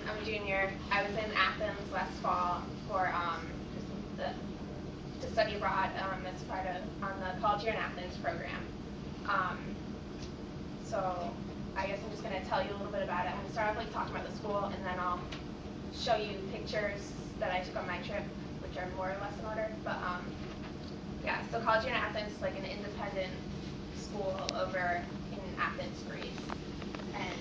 I'm a junior. I was in Athens last fall for to study abroad as part of on the College Year in Athens program. Um, so I guess I'm just going to tell you a little bit about it. I'm going to start off like talking about the school, and then I'll show you pictures that I took on my trip, which are more or less in order. But yeah, so College Year in Athens is like an independent school over in Athens, Greece, and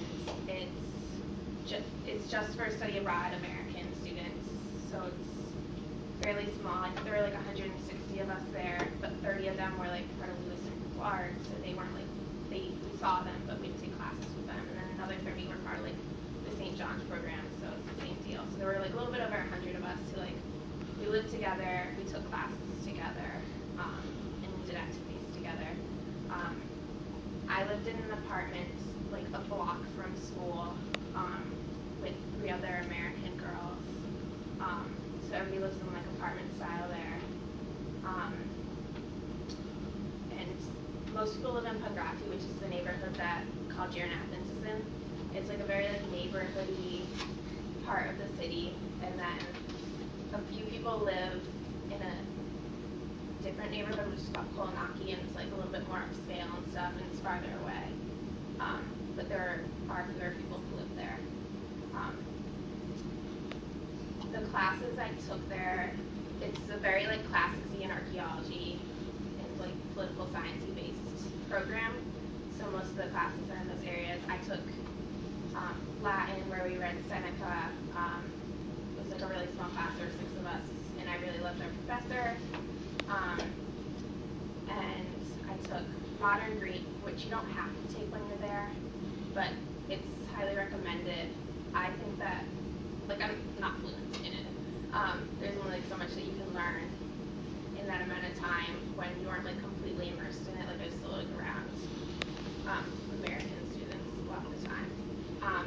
it's just for study abroad American students. So it's fairly small. I think there were like 160 of us there, but 30 of them were like part of Lewis and Clark, so they weren't like we saw them, but we didn't take classes with them. And then another 30 were part of like the St. John's program, so it's the same deal. So there were like a little bit over 100 of us who like we lived together, we took classes together, and we did activities together. I lived in an apartment like a block from school with 3 other American girls. So everybody lives in like apartment style there. And most people live in Pagrafi, which is the neighborhood that College Year in Athens is in. It's like a very like neighborhoody part of the city, and then a few people live in a different neighborhood, which is called Kolonaki, and it's like a little bit more upscale and stuff, and it's farther away. But there are fewer people who live there. The classes I took there, it's a very like classics-y and archaeology and like political science-y based program. So most of the classes are in those areas. I took Latin, where we read Seneca. It was like a really small class, there were 6 of us, and I really loved our professor. And I took modern Greek, which you don't have to take when you're there, but it's highly recommended. I think that, like, I'm not fluent in it. There's only like so much that you can learn in that amount of time when you aren't like completely immersed in it. Like I was still like around American students a lot of the time.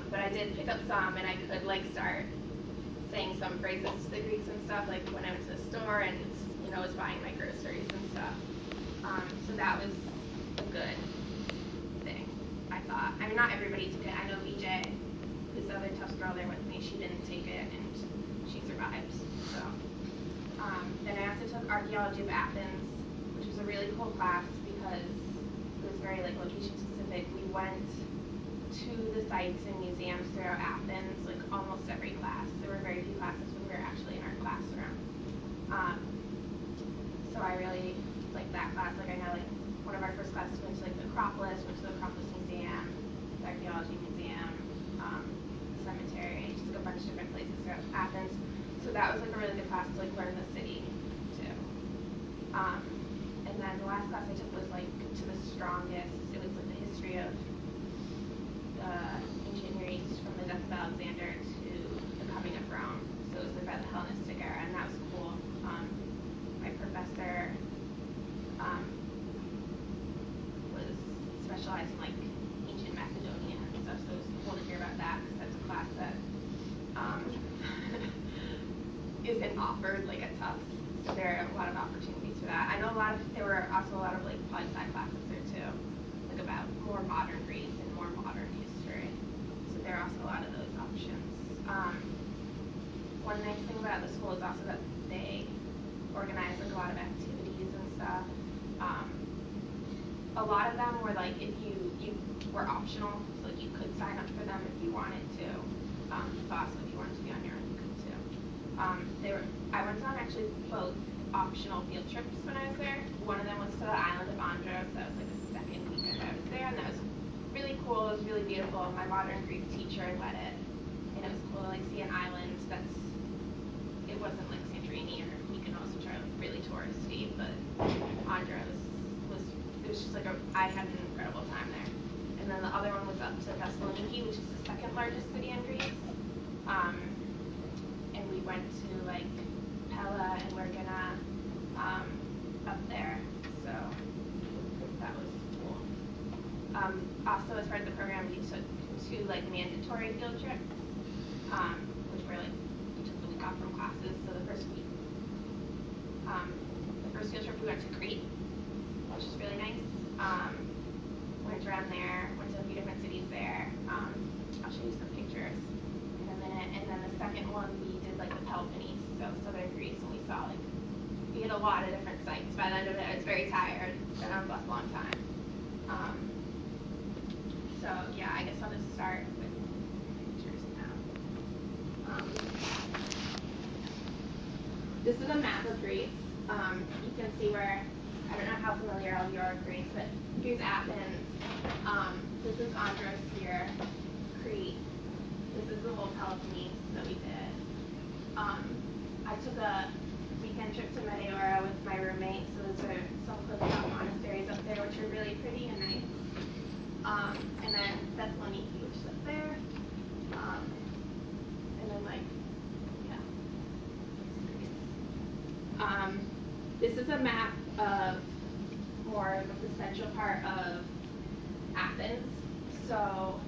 But I did pick up some, and I could like start saying some phrases to the Greeks and stuff, like when I went to the store and was buying my groceries and stuff. So that was a good thing, I thought. I mean, not everybody took it. I know EJ, who's the other tough girl there with me, she didn't take it, and she survived. So, then I also took Archaeology of Athens, which was a really cool class because it was very like location specific. We went to the sites and museums throughout Athens, like almost every class. There were very few classes when we were actually in our classroom. So I really liked that class. Like I know like one of our first classes went to like the Acropolis, went to the Acropolis Museum, the Archaeology Museum, cemetery, just like a bunch of different places throughout Athens. So that was like a really good class to like learn the city too. And then the last class I took was like to the strongest. It was like the history of ancient Near East from the death of Alexander to the coming of Rome. So it was like by the Hellenistic era, and that was cool. My professor was specialized in like ancient Macedonia and stuff, so it was cool to hear about that because that's a class that isn't offered like at Tufts. So there are a lot of opportunities for that. I know there were also a lot of like poli-sci classes there too, like about more modern Greece and more modern history. So there are also a lot of those options. One nice thing about the school is also that they organize like a lot of activities and stuff. A lot of them were like if you were optional, so like you could sign up for them if you wanted to. But also if you wanted to be on your own, you could too. I went on actually both optional field trips when I was there. One of them was to the island of Andros. That was like the second weekend I was there, and that was really cool. It was really beautiful. My modern Greek teacher led it, and it was cool to like see an island it wasn't like Santorini or Mykonos, which are like really touristy, but Andros it was just like I had an incredible time there. And then the other one was up to Thessaloniki, which is the second largest city in Greece. And we went to like Pella and Lurgana up there, so that was cool. Also, as part of the program, we took 2 like mandatory field trips, which were like we took the week off from classes. So the first field trip we went to Crete, which is really nice. Went around there, went to a few different cities there. I'll show you some pictures in a minute. And then one we did like the Peloponnese, so southern Greece, and we saw like we had a lot of different sites. By the end of it, I was very tired. Been on a bus a long time. Um, so yeah, I guess I'll just start with pictures now. Um, this is a map of Greece. You can see where, I don't know how familiar all of you are with Greece, but here's Athens. This is Andros here, Crete. This is the whole Peloponnese that we did. I took a weekend trip to Meteora with my roommate, so those are some cliff-top monasteries up there, which are really pretty and nice. And then Thessaloniki, which is up there. And then like, yeah, this is a map of more of the central part of Athens. So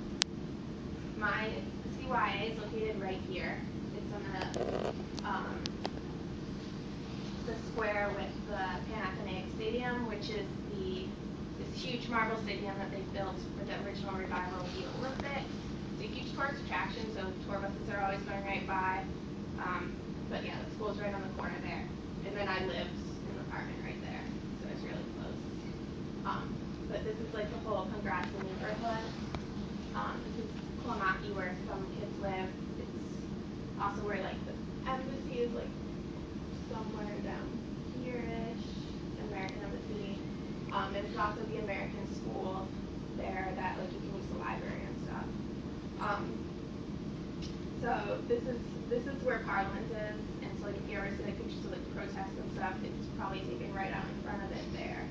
my CYA is located right here. It's on the square with the Panathenaic Stadium, which is this huge marble stadium that they built for the original revival of the Olympics. It's a huge tourist attraction, so tour buses are always going right by. But yeah, the school's right on the corner there. And then I lived in an apartment right there, so it's really close. But this is like the whole Congrats neighborhood. This is Klomaki, where some kids live. It's also where like the embassy is like somewhere down here-ish, American Embassy. There's also the American school there that like you can use the library and stuff. So this is where Parliament is, and so like if you ever see like pictures of like protests and stuff, it's probably taken right out in front of it there.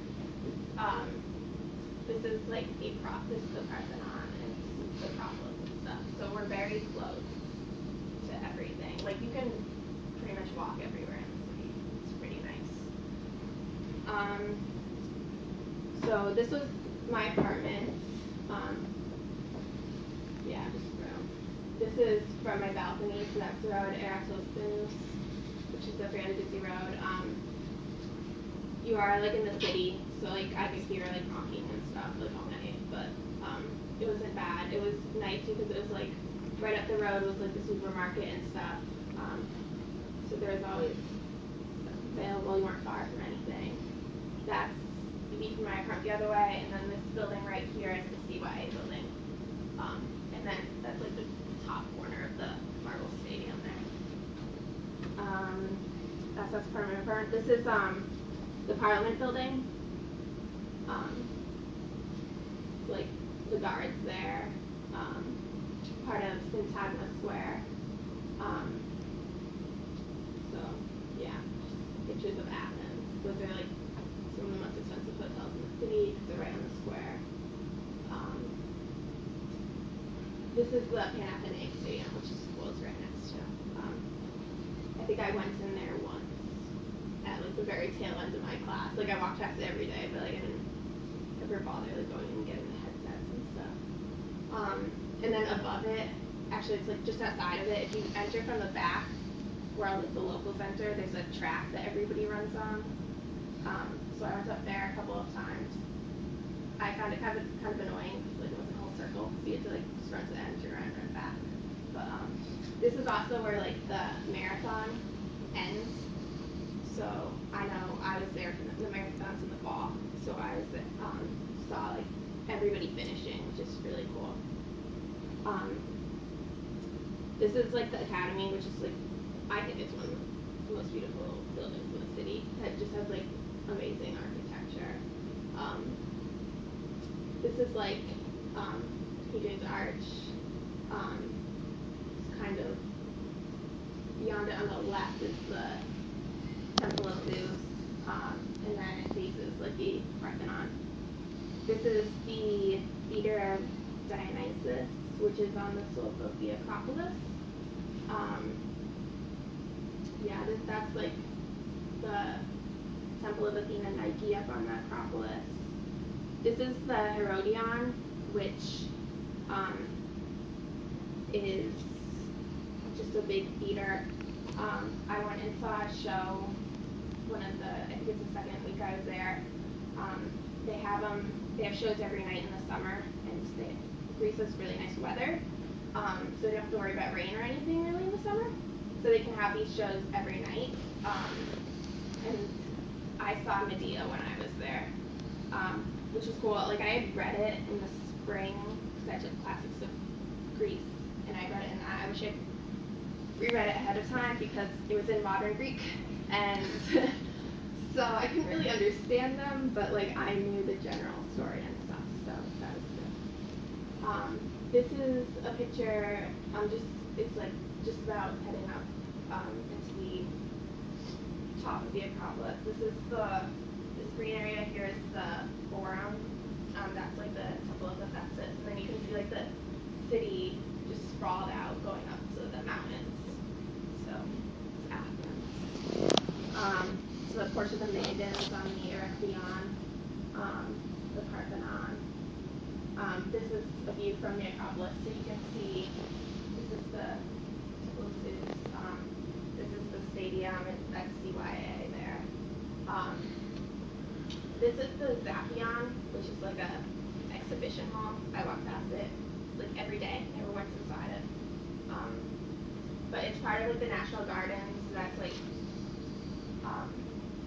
This is like this is the Parthenon and the Acropolis and stuff. So we're very close to everything. Like you can pretty much walk everywhere in the city. It's pretty nice. So this was my apartment. Yeah, just room. This is from my balcony, so that's the road Eratosthenes, which is a fairly busy road. You are like in the city, so like I could hear like honking and stuff like all night, but it wasn't bad. It was nice because it was like right up the road was like the supermarket and stuff. So there was always stuff available. You weren't far from anything. That's the view from my apartment the other way, and then this building right here is the CYA building. And then that's like the top corner of the marble stadium there. That's part of my apartment. This is the Parliament building. Like the guards there. Part of Syntagma Square. So yeah, pictures of Athens. Those are like some of the most expensive hotels in the city because they're right on the square. This is the Panathenaic Stadium, which the school is right next to. I think I went in there once at like the very tail end of my class. Like I walked past it every day, but like I didn't ever bother like going and getting the headsets and stuff. And then above it, actually it's like just outside of it, if you enter from the back where all like the locals enter, there's a track that everybody runs on. So I went up there a couple of times. I found it kind of annoying because like it wasn't a whole circle, so you had to like just run to the end, turn around, and run back. But this is also where like the marathon ends. So I know I was there for the marathons in the fall, so I was saw like everybody finishing, which is really cool. This is like the academy, which is like I think it's one of the most beautiful buildings in the city. It just has like amazing architecture. This is like Hadrian's Arch. It's kind of beyond it on the left is the Temple of Zeus, and then it faces like the Parthenon. This is the Theater of Dionysus, which is on the slope of the Acropolis. Yeah, that's like the Temple of Athena Nike up on the Acropolis. This is the Herodion, which is just a big theater. I went and saw a show I think it's the second week I was there. They have shows every night in the summer, and Greece has really nice weather. So you don't have to worry about rain or anything really in the summer. So they can have these shows every night. And I saw Medea when I was there, which was cool. Like I had read it in the spring because I took classics of Greece, and I read it in that. I wish I'd reread it ahead of time because it was in modern Greek, and so I couldn't really understand them, but like I knew the general story and stuff, so that was good. This is a picture. It's like just about heading up into the top of the Acropolis. This green area here is the Forum. That's like the Temple of Hephaestus, and then you can see like the city just sprawled out going up to the mountains. So it's Athens. So the Porch of the Maidens on the Erechtheion, the Parthenon. This is a view from the Acropolis, so you can see this is the Temple of Zeus. This is the stadium at CYA there. Um, this is the Zappion, which is like a exhibition hall. I walk past it like every day. Never went inside it. Um, but it's part of like the National Gardens. That's like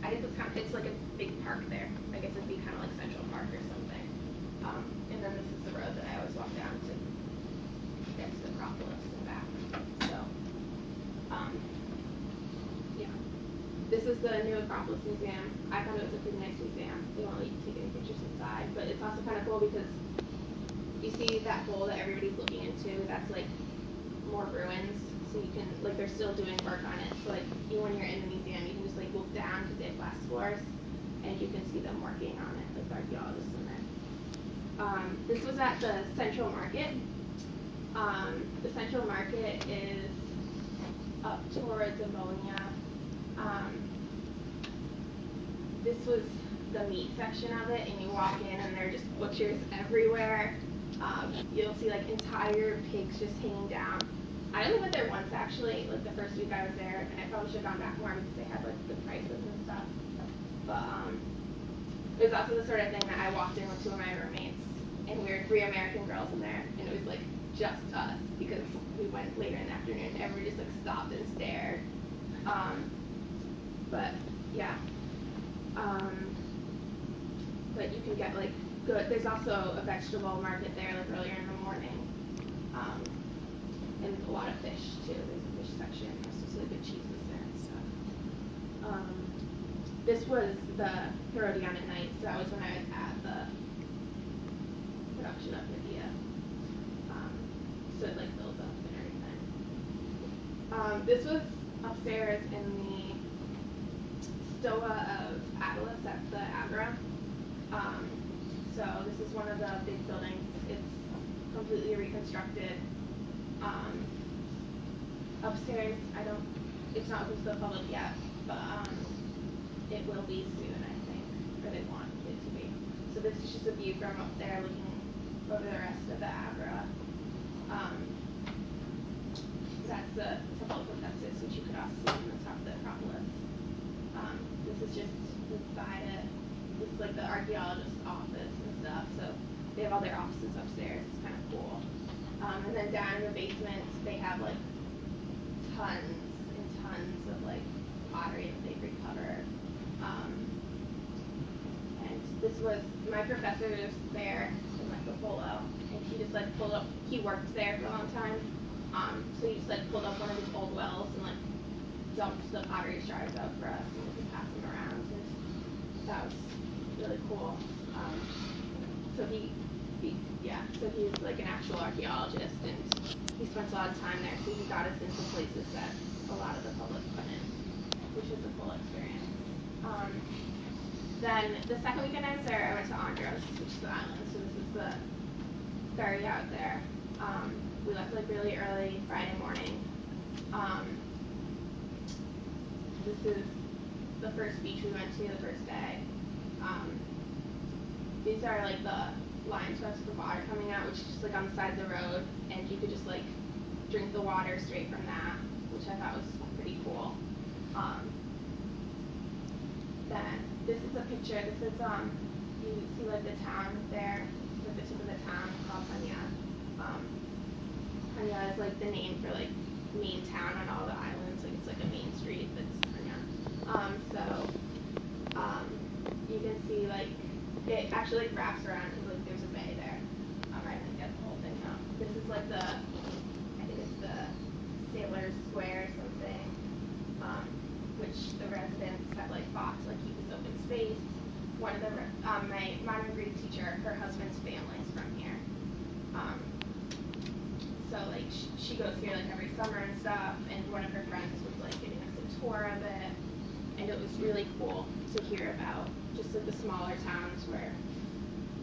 I guess it's like a big park there. I guess it'd be kind of like Central Park or something. And then this is the road that I always walk down to get to the Acropolis and back. So, um, yeah. This is the new Acropolis Museum. I thought it was a pretty nice museum. They won't let you take any pictures inside, but it's also kind of cool because you see that hole that everybody's looking into. That's like more ruins, so you can like they're still doing work on it. So like even when you're in the museum, you can just like look down because they have glass floors, and you can see them working on it, like the archaeologists in there. This was at the Central Market. The Central Market is up towards Ammonia. Um, this was the meat section of it, and you walk in, and there are just butchers everywhere. You'll see like entire pigs just hanging down. I only went there once actually, like the first week I was there, and I probably should have gone back more because they had like good prices and stuff. But it was also the sort of thing that I walked in with two of my roommates, and we were three American girls in there, and it was like just us because we went later in the afternoon. Everybody just like stopped and stared. But yeah. But you can get like good. There's also a vegetable market there, like earlier in the morning, and a lot of fish too. There's a fish section. There's just really good cheeses there and stuff. This was the Herodion at night, so that was when I was at the production of Medea. So it like builds up and everything. This was upstairs in the Stoa of Attalus at the Agora. So this is one of the big buildings. It's completely reconstructed. Upstairs, it's not open to the public yet, but it will be soon, I think, or they want it to be. So this is just a view from up there looking over the rest of the Agora. That's the Temple of Hephaestus, which you could also see from the top of the Acropolis. This is just inside it. This is like the archaeologist's office and stuff, so they have all their offices upstairs. It's kind of cool. And then down in the basement, they have like tons and tons of like pottery that they've recovered. And this was my professor was there in like the polo, and he just like pulled up. He worked there for a long time, so he just like pulled up one of his old wells and like dumped the pottery shards out for us, and we could pass them around, and that was really cool. So so he's like an actual archaeologist, and he spent a lot of time there, so he got us into places that a lot of the public couldn't, which was a cool experience. Then the second weekend I was there, I went to Andros, which is the island. So this is the ferry out there. We left like really early Friday morning. This is the first beach we went to the first day. These are like the lines for the water coming out, which is just like on the side of the road, and you could just like drink the water straight from that, which I thought was pretty cool. Then this is a picture. This is you see like the town there, like the tip of the town called Hania. Hania is like the name for like main town on all the islands, like actually like wraps around because like there's a bay there. I didn't get the whole thing though. This is like I think it's the Sailor Square or something, which the residents have like bought to like keep this open space. One of the my modern Greek teacher, her husband's family is from here. Um, so like she goes here like every summer and stuff, and one of her friends was like giving us a tour of it, and it was really cool to hear about just like the smaller towns where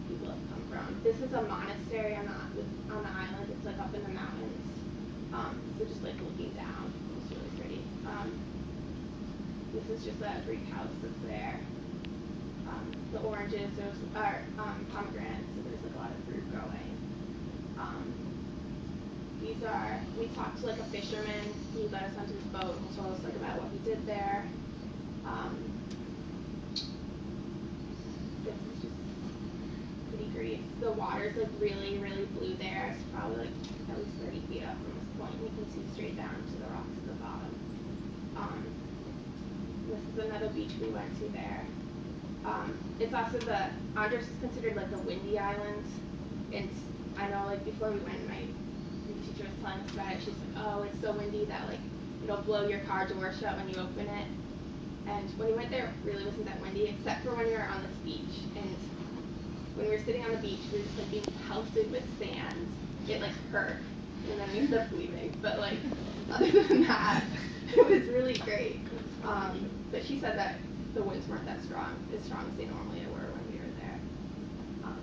people have come from. This is a monastery on the island. It's like up in the mountains. So just like looking down, it was really pretty. This is just a Greek house that's there. The oranges, are pomegranates, so there's like a lot of fruit growing. Um, we talked to like a fisherman. He let us onto his boat and he told us like about what he did there. Um, this is just pretty Greece. The water's like really, really blue there. It's probably like at least 30 feet up from this point, and you can see straight down to the rocks at the bottom. Um, this is another beach we went to there. It's also Andros is considered like a windy island, and I know like before we went, my teacher was telling us about it. She's like, oh, it's so windy that like it'll blow your car door shut when you open it. And when we went there, it really wasn't that windy, except for when we were on this beach. And when we were sitting on the beach, we were just like being pelted with sand. It like hurt, and then we ended up leaving. But like other than that, it was really great. But she said that the winds weren't that strong, as strong as they normally were when we were there. Um,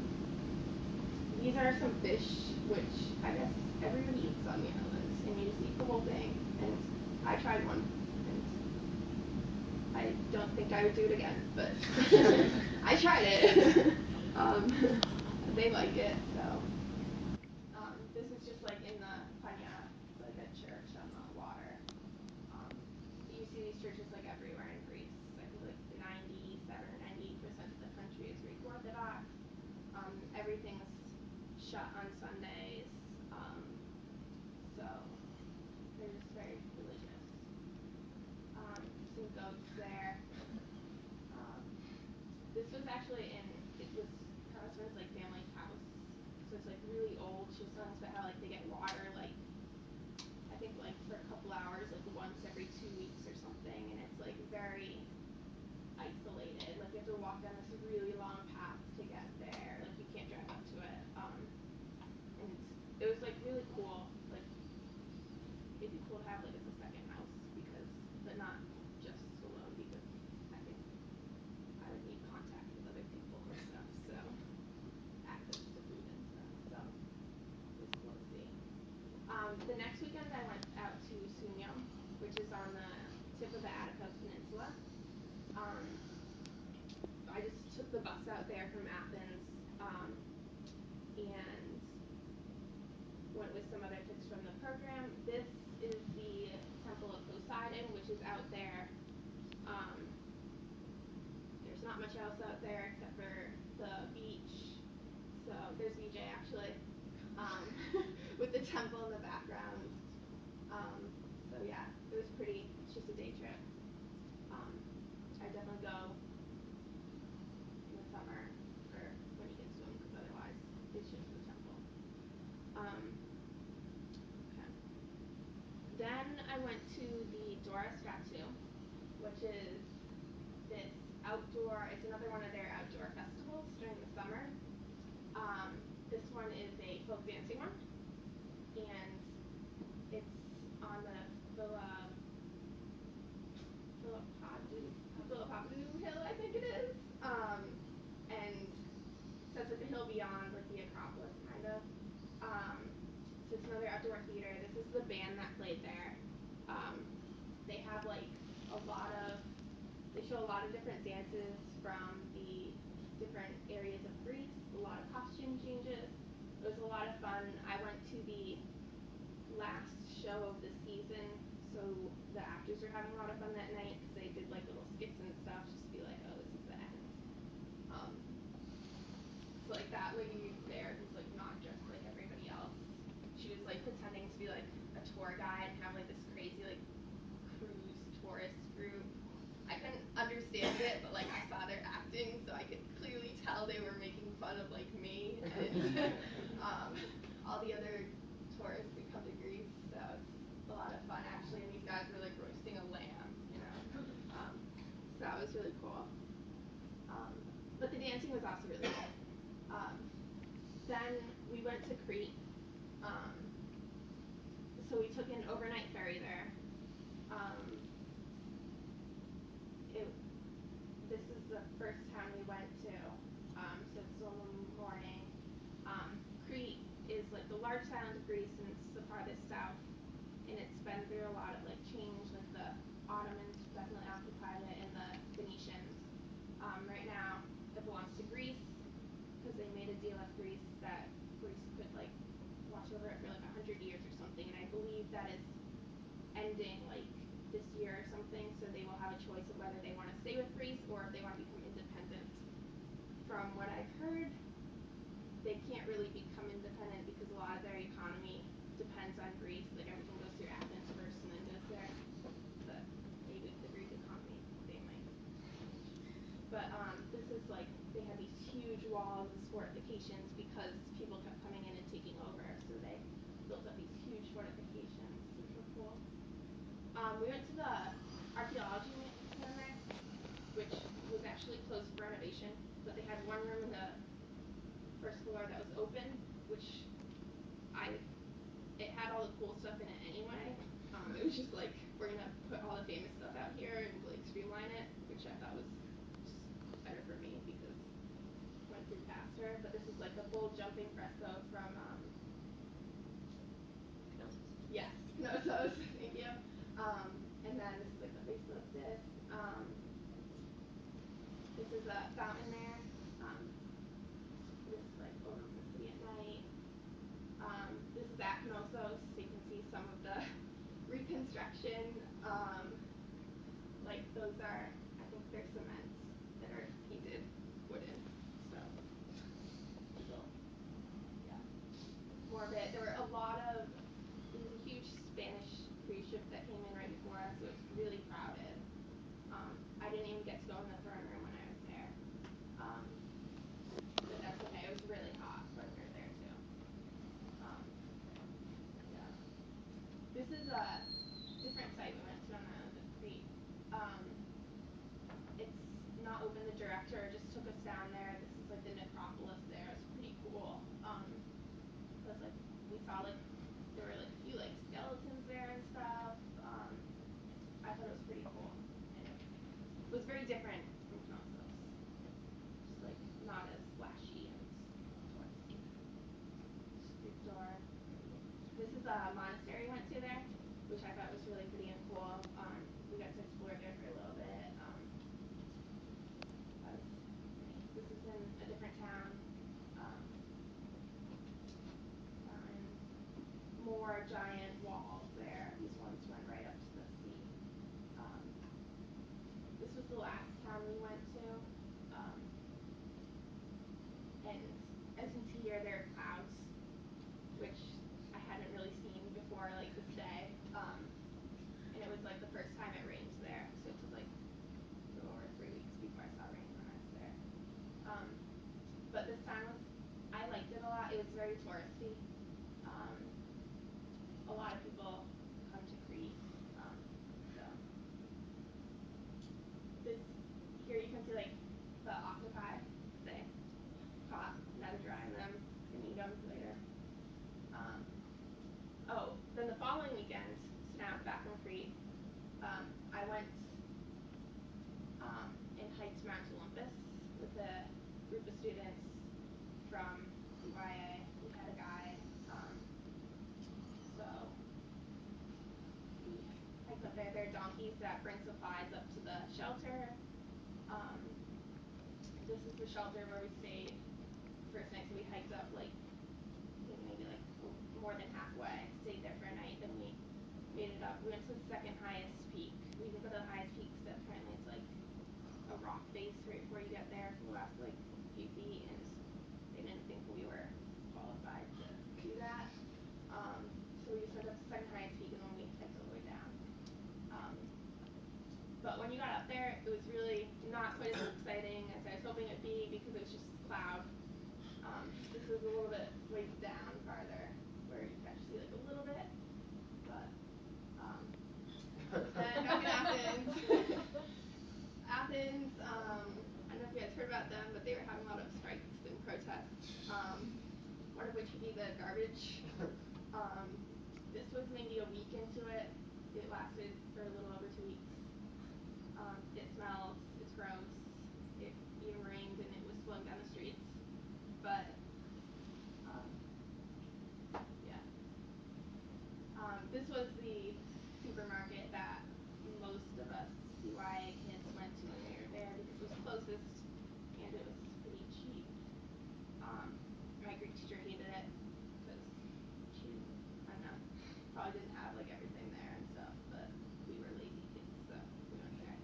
these are some fish, which I guess everybody eats on the island, and you just eat the whole thing. And I tried one, and I don't think I would do it again, but I tried it. um, they like it, so. This is just like in the Panya, it's like a church on the water. Um, you see these churches like everywhere in Greece. I think like 97 or 98% of the country is Greek Orthodox. Everything's shut on Sundays. Um, so they're just very religious. Some goats there. Um, this was actually it was her husband's like family's house. So it's like really old. She was telling us about how like they get water like I think like for a couple hours, like once every 2 weeks or something, and it's like very isolated. Like you have to walk down this really long path to get there. Like you can't drive up to it. And it was like really cool. Like it'd be cool to have like as a second house because, but not just alone because I think I would need contact with other people and stuff. So access to food and stuff. So it was cool to see. The next weekend I went out to Sunyo, which is on the tip of the Attica Peninsula. Um, I just took the bus out there from Athens, and went with some other kids from the program. This is the Temple of Poseidon, which is out there. Um, there's not much else out there except for the beach. So there's VJ actually, um, with the temple in the background. Um, so yeah, it was pretty. It's just a day trip. Um, I definitely go in the summer or when you can swim because otherwise it's just the temple. Um, okay. Then I went to the Dora Statue, which is this it's another one of their outdoor festivals during the summer. This one is a folk dancing one, and it's on the Philippodou Hill, I think it is. And so it's like the hill beyond like the Acropolis, kind of. Um, so it's another outdoor theater. This is the band that played there. Um, they have like a lot of they show a lot of different dances from the different areas of Greece, a lot of costume changes. It was a lot of fun. I went to the last show of the season, so the actors were having a lot of fun that night because they did like little skits and stuff just to be like, oh, this is the end. Um, so like that lady there who's like not dressed like everybody else, she was like pretending to be like a tour guide and have like this crazy like cruise tourist group. I couldn't understand it, but like I saw their acting, so I could clearly tell they were making fun and all the other tourists who come to Greece. So it's a lot of fun actually. And these guys were like roasting a lamb, you know. So that was really cool. But the dancing was also really good. Then we went to Crete. So we took an overnight ferry there. It, this is the first town we went to, so it's still in the morning. Crete is like the largest island of Greece, and it's the farthest south, and it's been through a lot of like change. Like the Ottomans definitely occupied it, and the Phoenicians. Right now, it belongs to Greece because they made a deal with Greece that Greece could like watch over it for like 100 years or something, and I believe that is ending like this year or something. So they will have a choice of whether they want to stay with Greece or if they want to become independent. From what I've heard, they can't really become independent because a lot of their economy depends on Greece. Like everything goes through Athens first and then goes there. But maybe the Greek economy, they might change. But this is like, they had these huge walls and fortifications because people kept coming in and taking over. So they built up these huge fortifications, which were cool. We went to the archaeology museum there, which was actually closed for renovation, but they had one room in the first floor that was open, which it had all the cool stuff in it anyway. It was just like, we're gonna put all the famous stuff out here and like streamline it, which I thought was just better for me because it went through faster. But this is like the bull jumping fresco from yes, Knossos, thank you. And then this is like the facelift disc. This is a fountain there. This is like overlooking the city at night. This is at Knossos, so you can see some of the reconstruction. Like those are, I think they're cements that are painted wooden. So, little, yeah, more of it. There was a huge Spanish cruise ship that came in right before us, so it was really crowded. I didn't even get to go in the throne room when I was there. But that's okay. It was really hot when we were there too. Yeah. This is a different site we went to on the island of Crete. It's not open. The director just took us down there. This is like the necropolis there. It's pretty cool. It was like, we saw like, there were like a few like skeletons there and stuff. I thought it was pretty cool. And it was very different from Knossos. Just like not as flashy and touristy. Street door. This is a monastery we went to there, which I thought was really pretty and cool. We got to explore there for a little bit. This is in a different town. More giant walls there. These ones went right up to the sea. This was the last town we went to. And as you can see here, there are clouds, which I hadn't really seen before like this day. And it was like the first time it rained there. So it took like a little over 3 weeks before I saw rain when I was there. But this time I liked it a lot. It was very touristy. A lot of people come to Crete. So this here you can see like the octopi they caught. Now they're drying them and eat them later. Then the following weekend, so now back in Crete, I went and hiked Mount Olympus with a group of students from CYA. We had a guide. So we hiked up there. There are donkeys that bring supplies up to the shelter. This is the shelter where we stayed first night. So we hiked up like maybe like more than halfway. Stayed there for a night. Then we made it up. We went to the second highest peak. We didn't go to the highest peak because apparently it's like a rock face right before you get there for the last like few feet, and they didn't think we were qualified to do that. So we just went up to the second highest peak and then we hiked all the way down. But when you got up there, it was really not quite as exciting as I was hoping it would be because it was just cloud. This is a little bit way down farther where you can actually see like a little bit, but then back in Athens. Athens, I don't know if you guys heard about them, but they were having a lot of strikes and protests. One of which would be the garbage. This was maybe a week into it. It lasted for a little over 2 weeks. It smells, it's gross. It even rained and it was flowing down the streets. But yeah. This was the supermarket that most of us CYA kids went to when we were there because it was closest and it was pretty cheap. My Greek teacher hated it because she, I don't know, probably didn't have like everything there and stuff, but we were lazy kids, so we went there.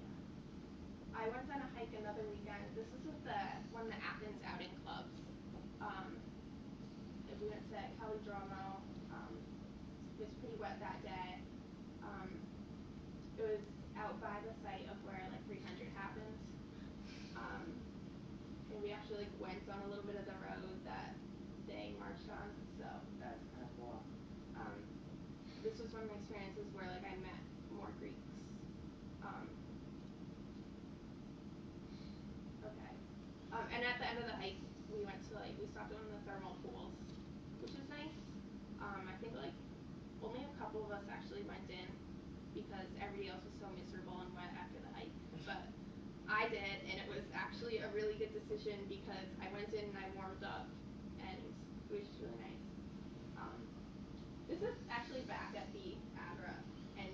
Yeah. I went on a hike another weekend. This is with one of the Athens outing clubs. We went to Calidromo. It was pretty wet that day. It was out by the site of where like 300 happened. And we actually like went on a little bit of the road that they marched on, so that was kind of cool. This was one of the experiences where like I met more Greeks. Okay. And at the end of the hike, we went to we stopped at one of the thermal pools, which was nice. I think like only a couple of us actually went in because everybody else was so miserable and wet after the hike. But I did, and it was actually a really good decision because I went in and I warmed up, and it was just really nice. This is actually back at the ADRA, and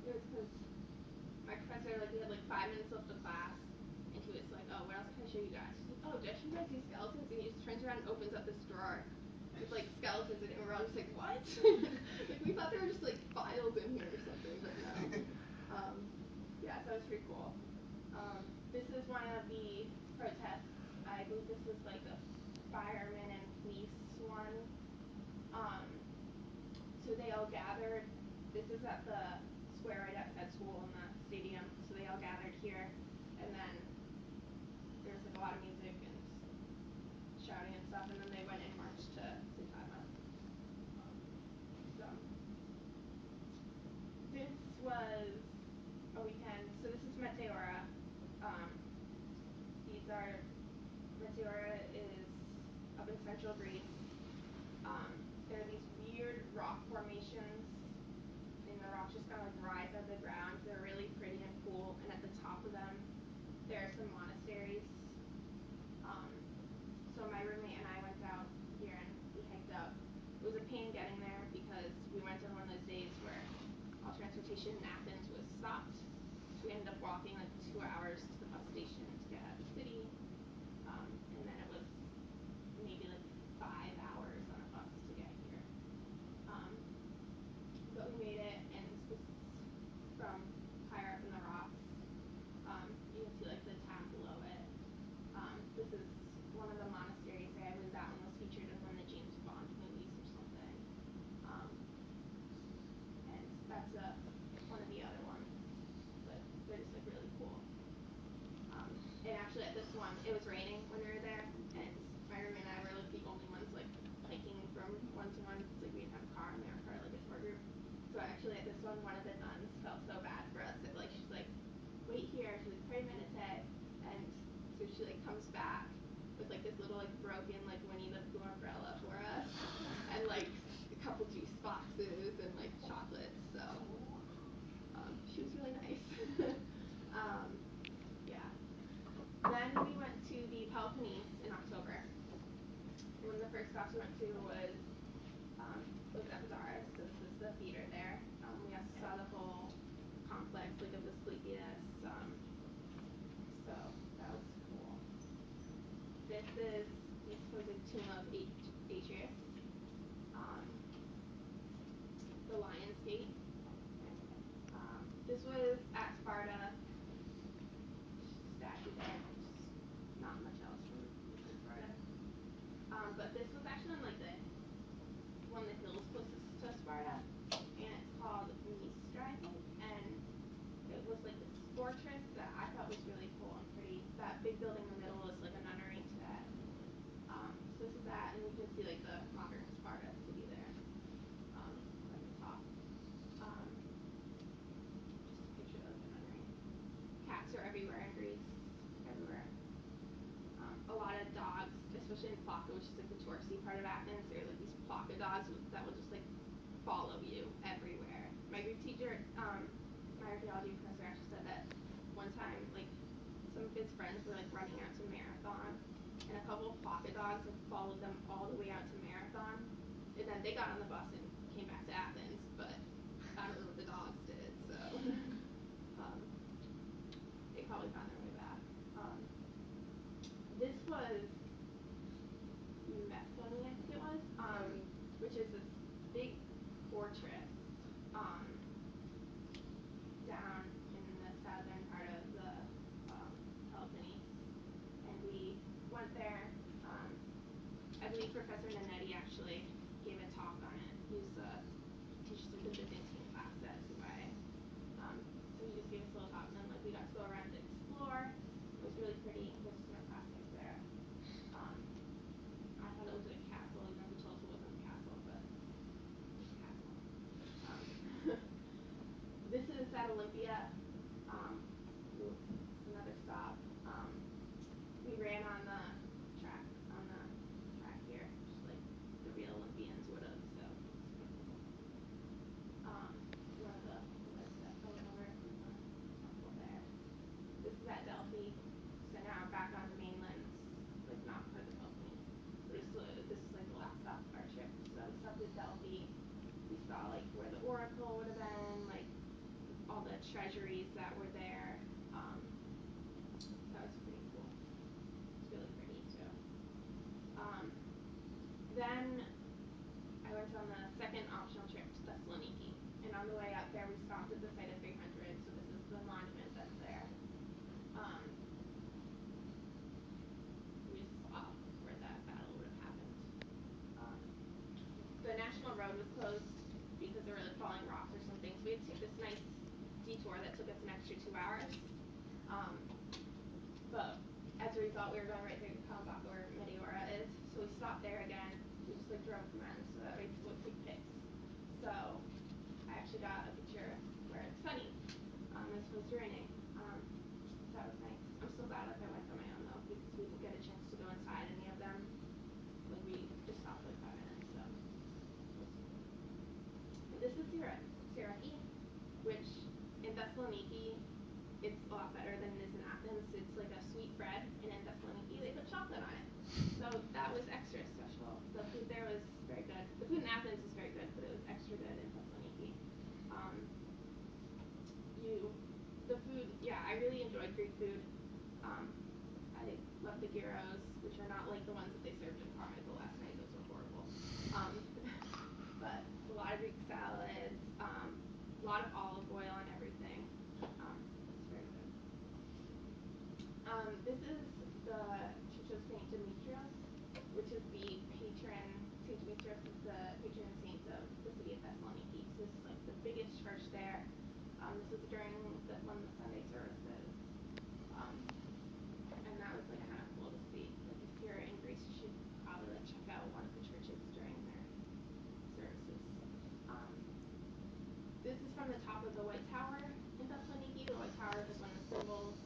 it was because my professor, like, we had like 5 minutes left of class, and he was like, oh, what else can I show you guys? He's like, oh, did I show you guys these skeletons? And he just turns around and opens up this drawer with like skeletons in it, and we're all just like, what? Like, we thought there were just like files in here or something, but no. Yeah, so it was pretty cool. This is one of the protests. I believe this was like a firemen and police one. So they all gathered. This is at the square right outside school in the stadium. So they all gathered here, and then there was like a lot of music and shouting and stuff, and then they went and marched to Sintagma. So this was a weekend. So this is Meteora. These are Meteora is up in central Greece. There are these weird rock formations, and the rocks just kind of like rise out of the ground. They're really pretty and cool, and at the top of them, there are some monasteries. So my roommate and I went out here and we hiked up. It was a pain getting there because we went on one of those days where all transportation in Athens was stopped. So we ended up walking like 2 hours to the bus station to get out of the city. And then it was maybe like 5 hours on a bus to get here. But we made it, and this was from higher up in the rocks. You can see like the town below it. This is one of the monasteries there. I believe that one was featured in one of the James Bond movies or something. And that's one of the other ones, but they're just like really cool. And actually at this one, it was raining when we were there, and my roommate and I were like the only ones like hiking from one to one because like we didn't have a car and they were part of like a tour group. So actually at this one of the nuns felt so bad for us that like she's like, wait here. She's like, pray meditate, and so she like comes back with like this little like broken like Winnie the Pooh umbrella for us, and like a couple juice boxes and like chocolates. So she was really nice. Yeah. Then we went to the Peloponnese in October. One of the first stops we went to was Epidaurus. So this is the theater there. We also saw the whole complex like of Asclepius. So that was cool. This is the supposed tomb of Atreus. The Lion's Gate. This was at Sparta. Statue there. Not much else from Sparta. But this was actually on like one of the hills closest to Sparta, and it's called Mistra, I think. And it was like this fortress that I thought was really cool and pretty. That big building in the middle see like the modernist part of the city there from the top. Just a picture of the memory. Cats are everywhere in Greece, everywhere. A lot of dogs, especially in Plaka, which is like the touristy part of Athens. There are like these Plaka dogs that will just like follow you everywhere. My Greek teacher, my archaeology professor actually said that one time, like some of his friends were like running out to Marathon, and a couple of Plaka dogs like followed them all the way out to Marathon, and then they got on the bus and came back to Athens, but I don't know what the dogs did, so they probably found their way back. This was Methone, I think it was, which is this big fortress down in the southern part of the Peloponnese, and we went there. I believe Professor Nanetti actually gave a talk on it. He teaches like the Byzantine class at CYA. So he just gave us a little talk, and then like we got to go around and explore. It was really pretty. There's some classics there. I thought it looked like a castle, even though he told us it wasn't a castle, but it's a castle. This is at Olympia. Another stop. We ran on the track here, just like the real Olympians would have. So one of the legs that fell over from the temple there. This is at Delphi. So now back on the mainland, like not part of the Peloponnese. This is like the last stop of our trip. So we stopped at Delphi. We saw like where the oracle would have been, like all the treasuries that were there. That was pretty cool. It's really pretty too. Then I went on the second optional trip to Thessaloniki, and on the way out there we stopped at the site of 300. So this is the monument that's there. We just saw where that battle would have happened. The national road was closed because there were like falling rocks or something, so we had to take this nice detour that took us an extra 2 hours. But as a result, we were going right through Kalambaka where Meteora is, so we stopped there again. We just like drove from end so that we could take pics. So I actually got a picture where it's sunny. It's supposed to be raining. That was nice. I'm so glad like I went on my own though, because we didn't get a chance to go inside any of them. Like we just stopped for like 5 minutes. So. And this is Syraki, which in Thessaloniki it's a lot better than it is in Athens. It's like a sweet bread, and in Thessaloniki they put chocolate on it. So that was extra special. The food there was very good. The food in Athens was very good, but it was extra good in Thessaloniki. The food, yeah, I really enjoyed Greek food. I love the gyros, which are not like the ones that they served in Carmichael last night. Those were horrible. But a lot of Greek salads, a lot of olive oil on everything. It's very good. This is the Church of Saint Demetrios, which is the patron. Saint Demetrios is the patron saint of the city of Thessaloniki. So this is like the biggest church there. This was during one of the Sunday services, and that was like kind of cool to see. Like if you're in Greece, you should probably like check out one of the churches during their services. This is from the top of the White Tower in Thessaloniki. The White Tower is like one of the symbols.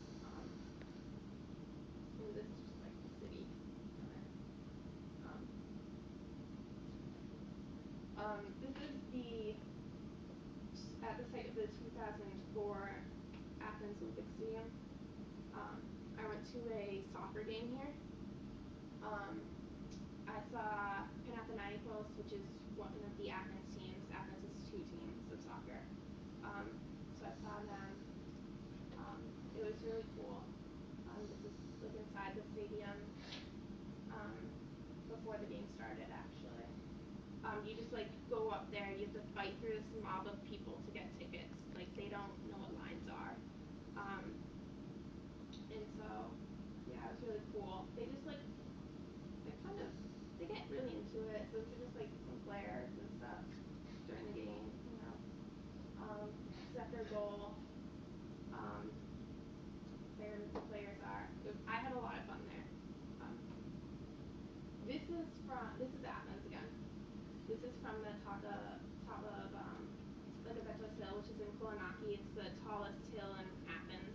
And this is just like the city from it. This is at the site of the 2004 Athens Olympic Stadium. I went to a soccer game here. I saw Panathinaikos, which is one of the Athens teams. Athens has 2 teams of soccer. So I saw them. It was really cool. This is like inside the stadium before the game started, actually. You just like go up there. You have to fight through this mob of people to get tickets. Like they don't know what lines are. And so, yeah, it was really cool. They just like they get really into it. So these are just like some players and stuff during the game, you know. Set their goal. There the players are. I had a lot of fun there. This is Athens. This is from the top of Ligavetos Hill, which is in Kolonaki. It's the tallest hill in Athens.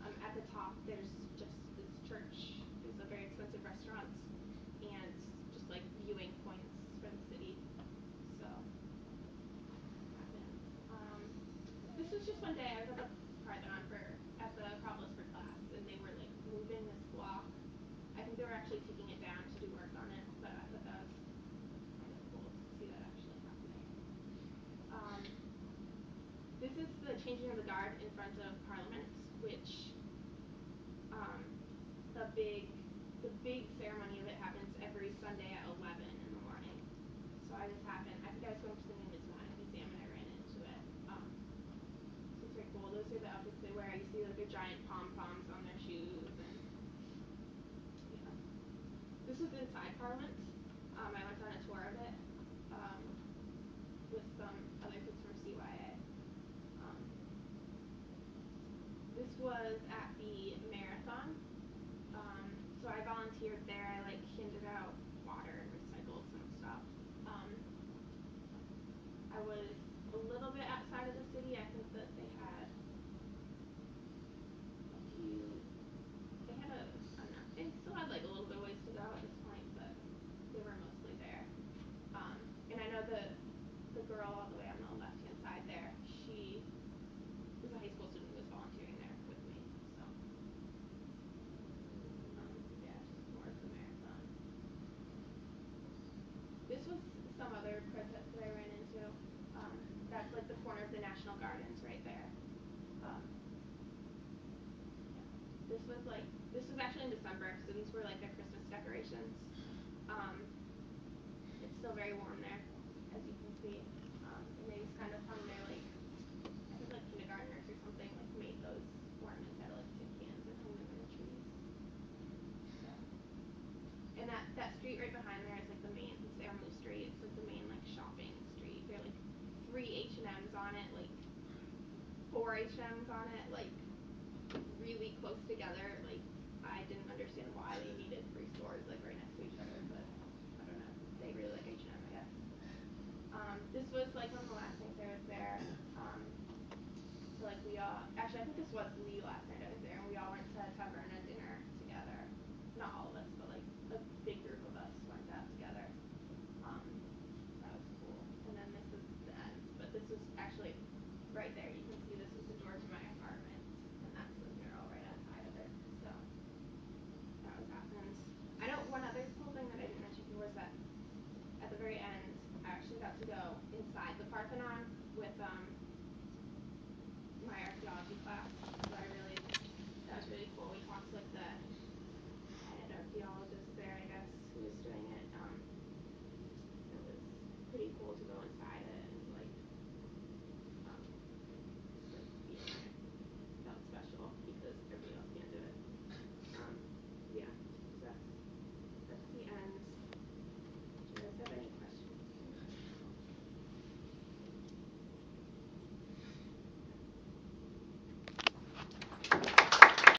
At the top, there's just this church. There's a very expensive restaurants and just like viewing points for the city. So, Athens. This was just one day I was at the Parthenon at the Acropolis for class, and they were like moving this block. I think they were actually taking it down to do work on it, but I thought that was kind of cool to see that actually happening. This is the changing of the guard in front of Parliament, which the big ceremony of it happens every Sunday at 11 in the morning. So I think I was going to the Numismatic Museum and I ran into it. So it's very cool. Those are the outfits they wear. You see like their giant pom-poms on their shoes. And yeah. This was inside Parliament. I went on a tour of it with some other kids from CYA. This was at the marathon. So I volunteered there. I like handed out water and recycled some stuff. I was a little bit outside of the city. I think that they had they still had like a little bit of ways to go at this point, but they were mostly there. And I know the girl all the way on the left hand side there, she was a high school student who was volunteering there with me. So yeah, just more of the marathon. This was some other protest that I ran into. That's like the corner of the National Gardens right there. Yeah. This was actually in December, so these were like their Christmas decorations. It's still very warm there, as you can see. And they just kind of hung their like, I think like kindergartners or something like made those ornaments out of like tin cans and hung them in the trees. So. And that street right behind there is like the main, it's Eremu Street. It's like the main like shopping street. There are like 3 H&Ms on it, like 4 H&Ms on it, like really close together. Like I didn't understand why they needed 3 stores like right next to each other, but I don't know. They really like H&M, I guess. This was like one of the last things I was there. So like we all, actually I think this was the last night I was there, and we all went to Taverna dinner together. Not all of us, but like a big group of us went out together. That was cool. And then this is the end, but this was actually right there. You can see this is the door to my apartment, and that's the mural right outside of it. So that was Athens. I know one other cool thing that I didn't mention here was that at the very end, I actually got to go inside the Parthenon with my archaeology class.